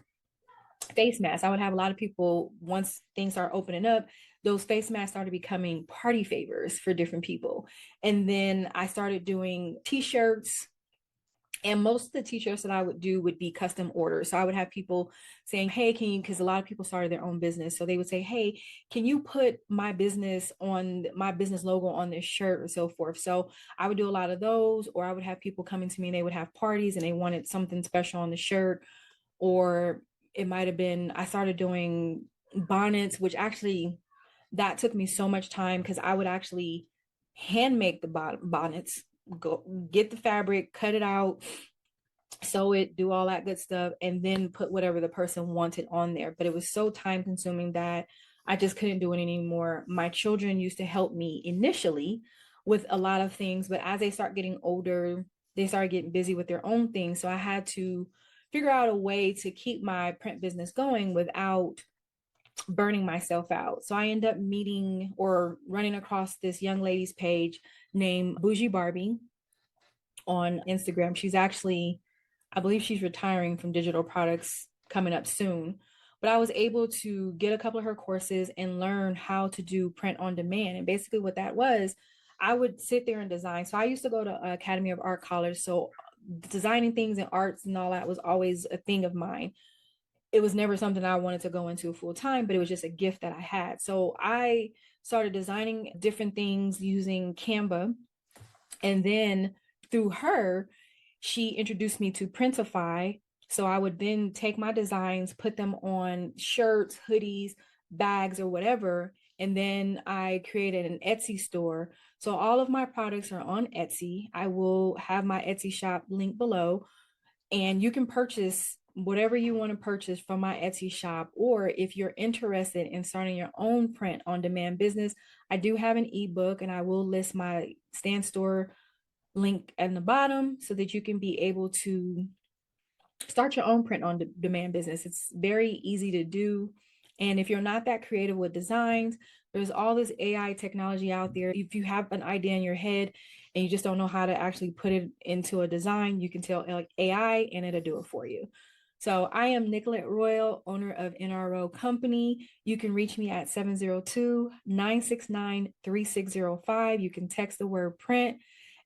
face masks. I would have a lot of people, once things start opening up, those face masks started becoming party favors for different people. And then I started doing t-shirts, and most of the t-shirts that I would do would be custom orders. So I would have people saying, hey, can you, because a lot of people started their own business. So they would say, hey, can you put my business logo on this shirt or so forth. So I would do a lot of those, or I would have people coming to me and they would have parties and they wanted something special on the shirt. Or it might have been, I started doing bonnets, which actually that took me so much time because I would actually hand make the bonnets, go get the fabric, cut it out, sew it, do all that good stuff, and then put whatever the person wanted on there. But it was so time consuming that I just couldn't do it anymore. My children used to help me initially with a lot of things, but as they start getting older, they started getting busy with their own things. So I had to figure out a way to keep my print business going without burning myself out. So I end up meeting or running across this young lady's page named Bougie Barbie on Instagram. She's actually, I believe she's retiring from digital products coming up soon. But I was able to get a couple of her courses and learn how to do print on demand. And basically, what that was, I would sit there and design. So I used to go to Academy of Art College. So designing things and arts and all that was always a thing of mine. It was never something I wanted to go into full time, but it was just a gift that I had. So I started designing different things using Canva. And then through her, she introduced me to Printify. So I would then take my designs, put them on shirts, hoodies, bags, or whatever. And then I created an Etsy store. So all of my products are on Etsy. I will have my Etsy shop link below, and you can purchase whatever you want to purchase from my Etsy shop. Or if you're interested in starting your own print on demand business, I do have an ebook, and I will list my Stan Store link at the bottom so that you can be able to start your own print on demand business. It's very easy to do. And if you're not that creative with designs, there's all this AI technology out there. If you have an idea in your head and you just don't know how to actually put it into a design, you can tell like AI and it'll do it for you. So I am Nicolette Royal, owner of NRO Company. You can reach me at 702-969-3605. You can text the word print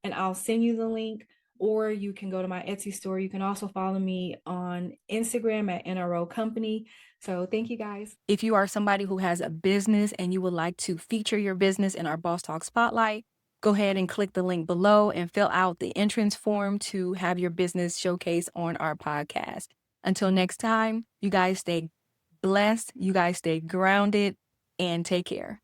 and I'll send you the link, or you can go to my Etsy store. You can also follow me on Instagram at NRO Company. So thank you guys. If you are somebody who has a business and you would like to feature your business in our Boss Talk Spotlight, go ahead and click the link below and fill out the entrance form to have your business showcased on our podcast. Until next time, you guys stay blessed, you guys stay grounded, and take care.